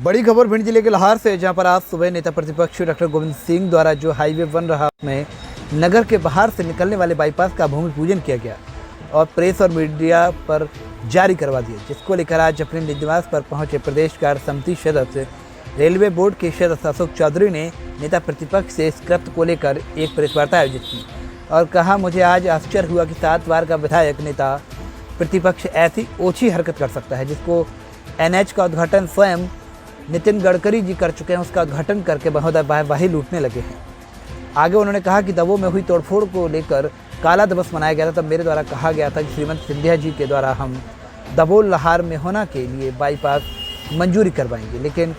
बड़ी खबर भिंड जिले के लाहौर से, जहां पर आज सुबह नेता प्रतिपक्ष डॉक्टर गोविंद सिंह द्वारा जो हाईवे बन रहा में नगर के बाहर से निकलने वाले बाईपास का भूमि पूजन किया गया और प्रेस और मीडिया पर जारी करवा दिया, जिसको लेकर आज अपने निज निवास पर पहुंचे प्रदेश कार्य समिति सदस्य रेलवे बोर्ड के सदस्य अशोक चौधरी ने नेता प्रतिपक्ष से इस कृत्य को लेकर एक प्रेस वार्ता आयोजित की और कहा, मुझे आज आश्चर्य हुआ कि 7 बार का विधायक नेता प्रतिपक्ष ऐसी ओछी हरकत कर सकता है, जिसको NH का उद्घाटन स्वयं नितिन गडकरी जी कर चुके हैं। उसका उद्घाटन करके महोदय वाहवाही लूटने लगे हैं। आगे उन्होंने कहा कि दबों में हुई तोड़फोड़ को लेकर काला दिवस मनाया गया था, तब मेरे द्वारा कहा गया था कि श्रीमती सिंधिया जी के द्वारा हम दबोल लाहौर में होना के लिए बाईपास मंजूरी करवाएंगे, लेकिन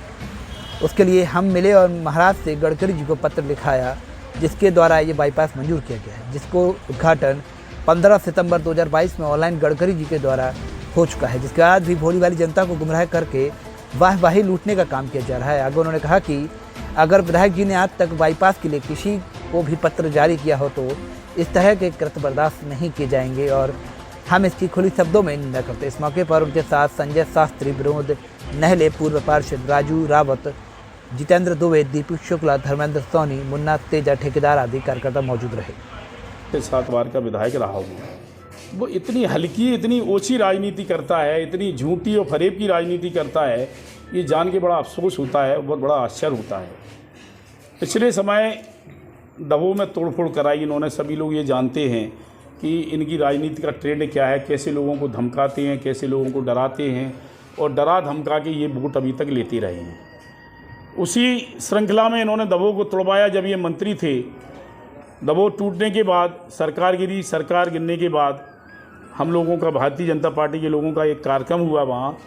उसके लिए हम मिले और महाराज से गडकरी जी को पत्र लिखाया, जिसके द्वारा ये बाईपास मंजूर किया गया है, जिसको उद्घाटन 15 सितंबर 2022 में ऑनलाइन गडकरी जी के द्वारा हो चुका है, जिसके बाद भी भोली वाली जनता को गुमराह करके वाहवाही लूटने का काम किया जा रहा है। आगे उन्होंने कहा कि अगर विधायक जी ने आज तक बाईपास के लिए किसी को भी पत्र जारी किया हो तो इस तरह के कृत्य बर्दाश्त नहीं किए जाएंगे और हम इसकी खुली शब्दों में निंदा करते हैं। इस मौके पर उनके साथ संजय शास्त्री, विनोद नहले, पूर्व पार्षद राजू रावत, जितेंद्र दुबे, दीपक शुक्ला, धर्मेंद्र सोनी, मुन्ना तेजा, ठेकेदार आदि कार्यकर्ता मौजूद रहे। 7 बार का विधायक रहा हूँ, वो इतनी हल्की, इतनी ओछी राजनीति करता है, इतनी झूठी और फरेब की राजनीति करता है, ये जान के बड़ा अफसोस होता है, बहुत बड़ा आश्चर्य होता है। पिछले समय दबों में तोड़फोड़ कराई इन्होंने, सभी लोग ये जानते हैं कि इनकी राजनीति का ट्रेंड क्या है, कैसे लोगों को धमकाते हैं, कैसे लोगों को डराते हैं और डरा धमका के ये वोट अभी तक लेते रहे हैं। उसी श्रृंखला में इन्होंने दबों को तोड़वाया जब ये मंत्री थे। दबों टूटने के बाद सरकार गिरी, सरकार गिरने के बाद हम लोगों का, भारतीय जनता पार्टी के लोगों का एक कार्यक्रम हुआ वहाँ,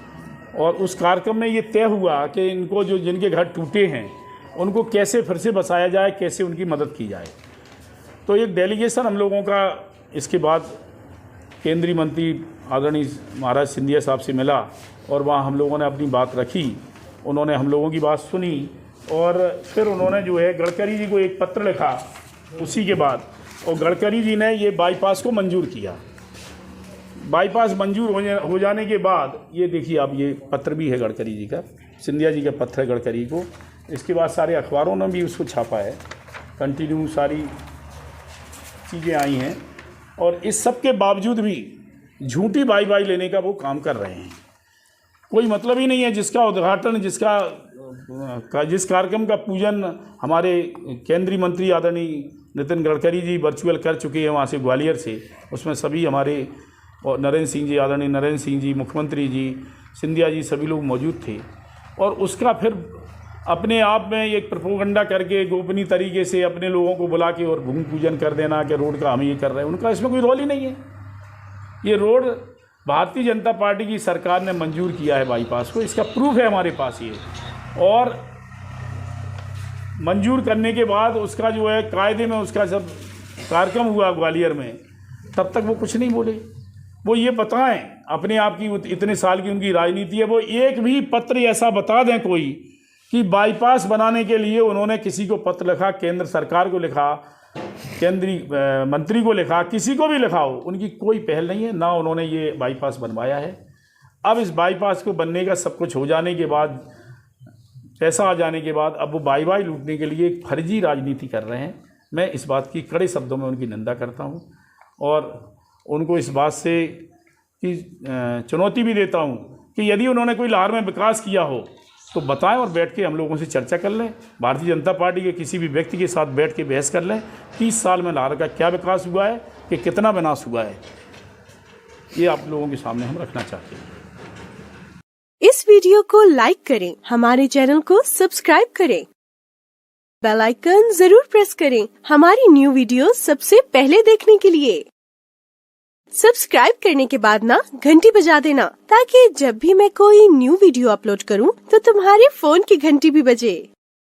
और उस कार्यक्रम में ये तय हुआ कि इनको जो जिनके घर टूटे हैं उनको कैसे फिर से बसाया जाए, कैसे उनकी मदद की जाए। तो एक डेलीगेशन हम लोगों का इसके बाद केंद्रीय मंत्री आदरणीय महाराज सिंधिया साहब से मिला और वहाँ हम लोगों ने अपनी बात रखी, उन्होंने हम लोगों की बात सुनी और फिर उन्होंने जो है गडकरी जी को एक पत्र लिखा उसी के बाद, और गडकरी जी ने ये बाईपास को मंजूर किया। बाईपास मंजूर हो जाने के बाद ये देखिए, आप ये पत्र भी है गडकरी जी का, सिंधिया जी का पत्र है गडकरी को। इसके बाद सारे अखबारों ने भी उसको छापा है, कंटिन्यू सारी चीज़ें आई हैं और इस सब के बावजूद भी झूठी बाई लेने का वो काम कर रहे हैं। कोई मतलब ही नहीं है। जिसका उद्घाटन, जिस कार्यक्रम का पूजन हमारे केंद्रीय मंत्री आदरणीय नितिन गडकरी जी वर्चुअल कर चुके हैं वहाँ से, ग्वालियर से, उसमें सभी हमारे और नरेंद्र सिंह जी, आदरणीय नरेंद्र सिंह जी, मुख्यमंत्री जी, सिंधिया जी, सभी लोग मौजूद थे। और उसका फिर अपने आप में एक प्रोपेगेंडा करके गोपनीय तरीके से अपने लोगों को बुला के और भूमि पूजन कर देना कि रोड का हम ये कर रहे हैं, उनका इसमें कोई रोल ही नहीं है। ये रोड भारतीय जनता पार्टी की सरकार ने मंजूर किया है बाईपास को, इसका प्रूफ है हमारे पास ये। और मंजूर करने के बाद उसका जो है कायदे में उसका जब कार्यक्रम हुआ ग्वालियर में, तब तक वो कुछ नहीं बोले। वो ये बताएं, अपने आप की इतने साल की उनकी राजनीति है, वो एक भी पत्र ऐसा बता दें कोई कि बाईपास बनाने के लिए उन्होंने किसी को पत्र लिखा, केंद्र सरकार को लिखा, केंद्रीय मंत्री को लिखा, किसी को भी लिखा हो, उनकी कोई पहल नहीं है, ना उन्होंने ये बाईपास बनवाया है। अब इस बाईपास को बनने का सब कुछ हो जाने के बाद, पैसा आ जाने के बाद, अब वो बाई लूटने के लिए एक फर्जी राजनीति कर रहे हैं। मैं इस बात की कड़े शब्दों में उनकी निंदा करता हूँ और उनको इस बात से कि चुनौती भी देता हूँ कि यदि उन्होंने कोई लाहौर में विकास किया हो तो बताएं और बैठ के हम लोगों से चर्चा कर लें। भारतीय जनता पार्टी के किसी भी व्यक्ति के साथ बैठ के बहस कर लें, 30 साल में लाहौर का क्या विकास हुआ है, कि कितना विनाश हुआ है, ये आप लोगों के सामने हम रखना चाहते हैं। इस वीडियो को लाइक करें, हमारे चैनल को सब्सक्राइब करें, बेल आइकन जरूर प्रेस करें हमारी न्यू वीडियो सबसे पहले देखने के लिए। सब्सक्राइब करने के बाद ना घंटी बजा देना, ताकि जब भी मैं कोई न्यू वीडियो अपलोड करूं तो तुम्हारे फोन की घंटी भी बजे।